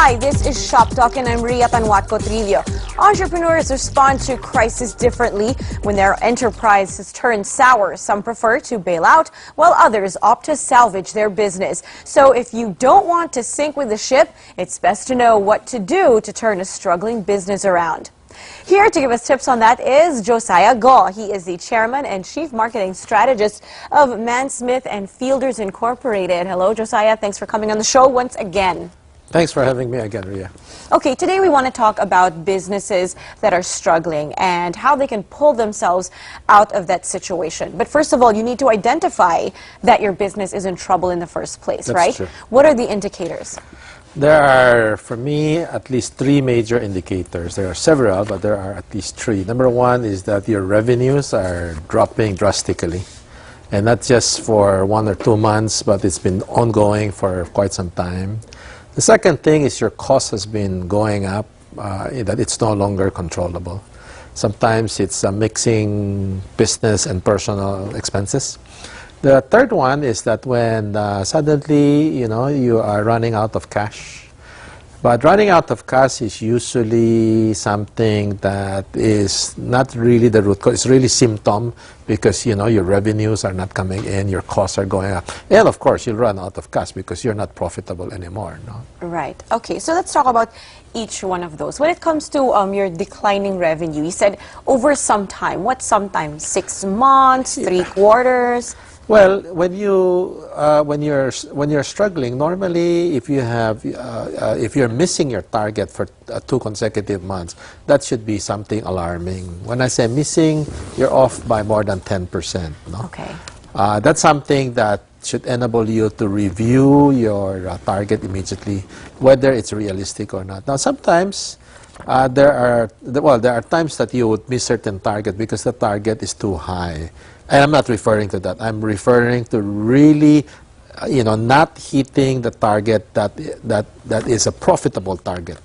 Hi, this is Shop Talk and I'm Ria Tanwatco Trillo. Entrepreneurs respond to crisis differently. When their enterprise has turned sour, some prefer to bail out, while others opt to salvage their business. So if you don't want to sink with the ship, it's best to know what to do to turn a struggling business around. Here to give us tips on that is Josiah Gaw. He is the chairman and chief marketing strategist of Mansmith and Fielders Incorporated. Hello, Josiah. Thanks for coming on the show once again. Thanks for having me again, Ria. Okay, today we want to talk about businesses that are struggling and how they can pull themselves out of that situation. But first of all, you need to identify that your business is in trouble in the first place, That's right? True. What are the indicators? There are, for me, at least three major indicators. There are several, but there are at least three. Number one is that your revenues are dropping drastically. And not just for 1 or 2 months, but it's been ongoing for quite some time. The second thing is your cost has been going up, that it's no longer controllable. Sometimes it's mixing business and personal expenses. The third one is that when suddenly, you are running out of cash. But running out of cash is usually something that is not really the root cause. It's really symptom because, your revenues are not coming in, your costs are going up. And of course, you'll run out of cash because you're not profitable anymore. No? Right. Okay, so let's talk about each one of those. When it comes to your declining revenue, you said over some time. What sometimes? 6 months, 3 quarters? Well, when you're struggling, normally if you're missing your target for 2 consecutive months, that should be something alarming. When I say missing, you're off by more than 10%. No? Okay. That's something that should enable you to review your target immediately, whether it's realistic or not. Now, sometimes there are times that you would miss certain target because the target is too high. And I'm not referring to that. I'm referring to really, not hitting the target that is a profitable target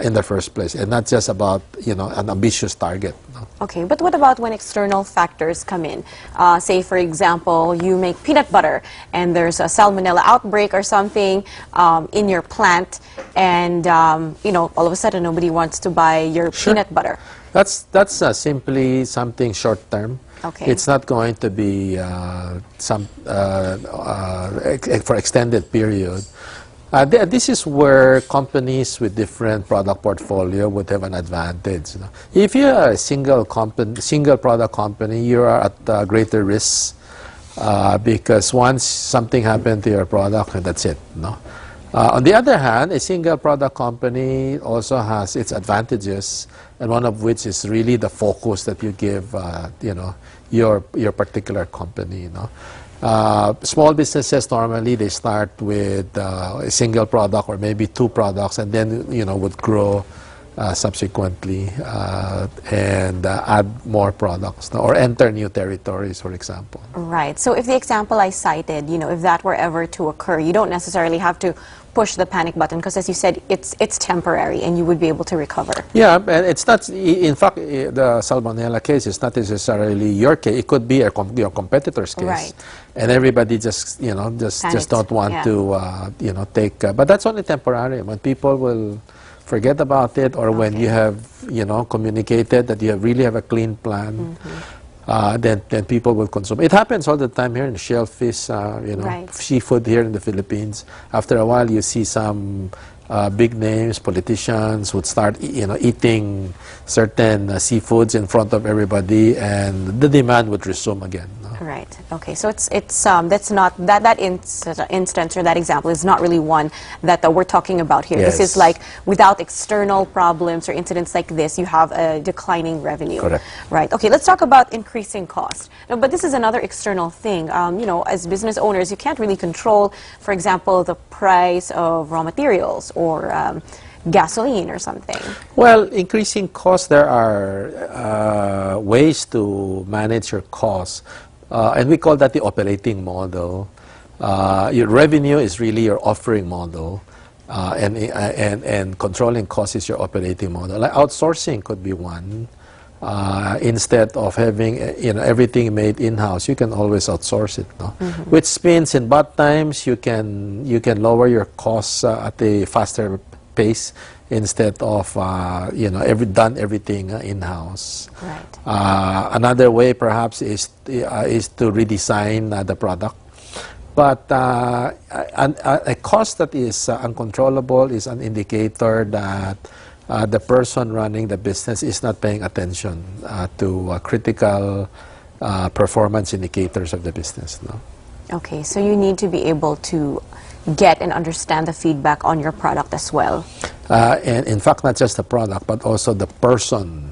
in the first place, and not just about, an ambitious target. No? Okay, but what about when external factors come in? Say, for example, you make peanut butter and there's a salmonella outbreak or something in your plant, and, all of a sudden nobody wants to buy your peanut butter. That's simply something short-term. Okay. It's not going to be for extended period. This is where companies with different product portfolio would have an advantage. If you are a single product company, you are at greater risk because once something happened to your product, that's it. No. On the other hand, a single product company also has its advantages, and one of which is really the focus that you give, your particular company. Small businesses normally they start with a single product or maybe 2 products, and then would grow subsequently and add more products or enter new territories, for example. Right. So if the example I cited, if that were ever to occur, you don't necessarily have to push the panic button because, as you said, it's temporary and you would be able to recover. Yeah, and it's not. In fact, the salmonella case is not necessarily your case. It could be your competitor's case, right? And everybody just don't want to take. But that's only temporary. When people will forget about it, or when you have communicated that you really have a clean plan. Then people will consume. It happens all the time here in shellfish, right. Seafood here in the Philippines. After a while, you see some big names, politicians would start, eating certain seafoods in front of everybody, and the demand would resume again. No? Right. Okay. So that's not that instance or that example is not really one that we're talking about here. Yes. This is like without external problems or incidents like this, you have a declining revenue. Correct. Right. Okay. Let's talk about increasing cost. No, but this is another external thing. As business owners, you can't really control, for example, the price of raw materials or gasoline or something. Well, increasing costs, there are ways to manage your costs. And we call that the operating model. Your revenue is really your offering model, and controlling costs is your operating model. Like outsourcing could be one. Instead of having everything made in-house, you can always outsource it. No? Which means in bad times you can lower your costs at a faster pace instead of done everything in-house. Right. Another way perhaps is to redesign the product. But a cost that is uncontrollable is an indicator that the person running the business is not paying attention to critical performance indicators of the business. No? Okay, so you need to be able to get and understand the feedback on your product as well. And in fact, not just the product, but also the person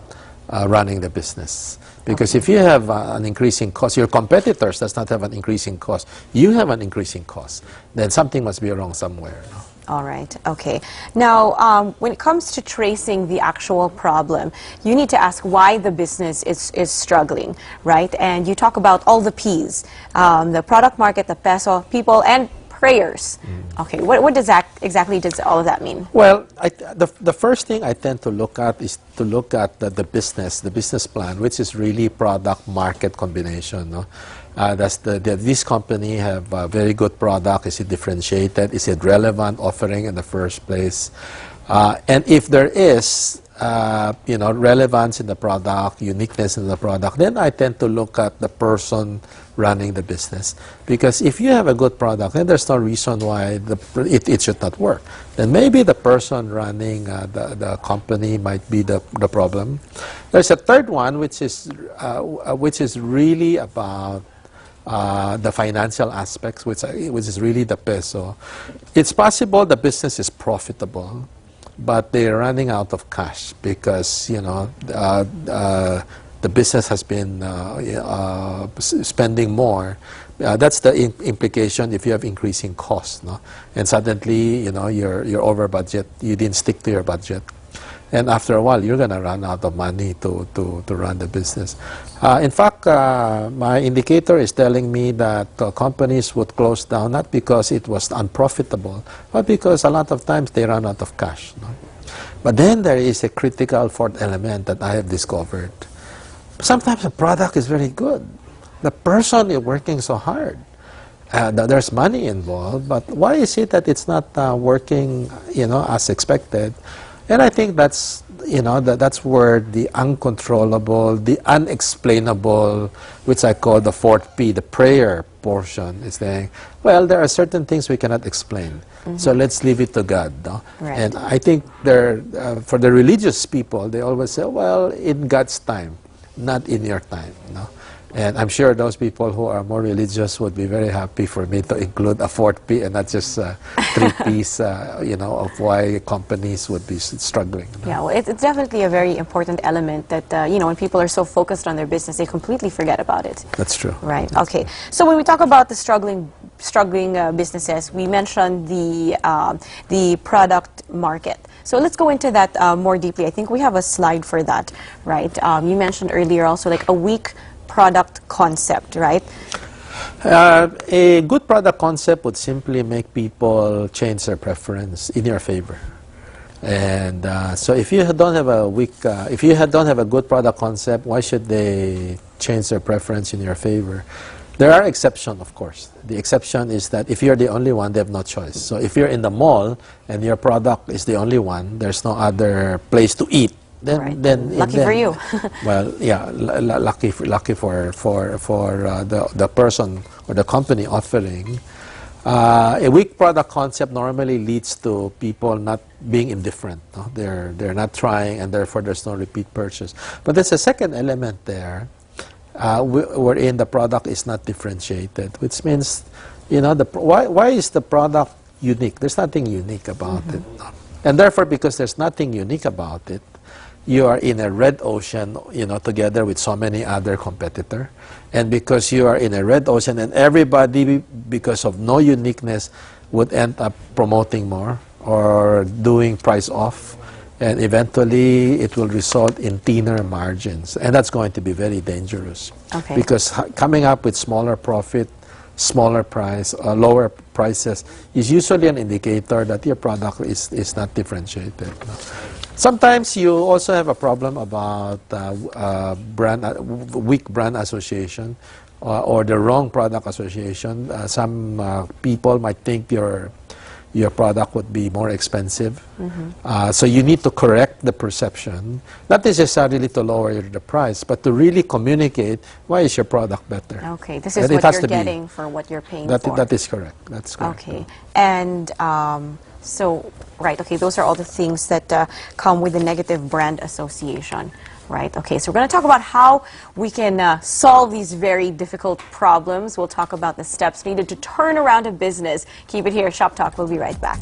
running the business. Because if you have an increasing cost, your competitors does not have an increasing cost, you have an increasing cost, then something must be wrong somewhere. No? All right, okay. Now, when it comes to tracing the actual problem, you need to ask why the business is struggling, right? And you talk about all the P's, the product, market, the peso, people, and prayers. Okay, what does that exactly does all of that mean? Well, the first thing I tend to look at is to look at the business plan, which is really product market combination. No? Does this company have a very good product? Is it differentiated? Is it relevant offering in the first place? And if there is relevance in the product, uniqueness in the product, then I tend to look at the person running the business. Because if you have a good product, then there's no reason why it should not work. Then maybe the person running the company might be the problem. There's a third one, which is really about the financial aspects, which is really the peso. It's possible the business is profitable, but they're running out of cash because the business has been spending more. That's the implication if you have increasing costs, no? And suddenly you're over budget. You didn't stick to your budget, and after a while you're gonna run out of money to run the business. In fact, my indicator is telling me that companies would close down not because it was unprofitable, but because a lot of times they run out of cash. No? But then there is a critical fourth element that I have discovered. Sometimes the product is very good. The person is working so hard. There's money involved, but why is it that it's not working, as expected? And I think that's where the uncontrollable, the unexplainable, which I call the fourth P, the prayer portion, is saying, well, there are certain things we cannot explain, so let's leave it to God. No? Right. And I think for the religious people, they always say, well, in God's time, not in your time. No? And I'm sure those people who are more religious would be very happy for me to include a fourth P and not just three Ps, of why companies would be struggling. No? Yeah, well, it's definitely a very important element that, when people are so focused on their business, they completely forget about it. That's true. Right, okay. So when we talk about the struggling businesses, we mentioned the product market. So let's go into that more deeply. I think we have a slide for that, right? You mentioned earlier also like a weak product concept, right? A good product concept would simply make people change their preference in your favor. And so if you don't have a good product concept, why should they change their preference in your favor? There are exceptions, of course. The exception is that if you're the only one, they have no choice. So if you're in the mall and your product is the only one, there's no other place to eat. Then lucky for you. Well, yeah, lucky for the person or the company offering. A weak product concept normally leads to people not being indifferent. No? They're not trying, and therefore there's no repeat purchase. But there's a second element there, wherein the product is not differentiated, which means, why is the product unique? There's nothing unique about it, no? And therefore, because there's nothing unique about it, you are in a red ocean, together with so many other competitors. And because you are in a red ocean and everybody, because of no uniqueness, would end up promoting more or doing price off. And eventually, it will result in thinner margins. And that's going to be very dangerous. Okay. Because coming up with smaller profit, smaller price, lower prices is usually an indicator that your product is not differentiated. No? Sometimes you also have a problem about weak brand association or the wrong product association. Some people might think your your product would be more expensive. So you need to correct the perception, not necessarily to lower the price, but to really communicate why is your product better. Okay, this is what you're getting for what you're paying for. That is correct. That's correct. Okay, and so, right, okay, those are all the things that come with the negative brand association. Right, okay, so we're going to talk about how we can solve these very difficult problems. We'll talk about the steps needed to turn around a business. Keep it here, Shop Talk. We'll be right back.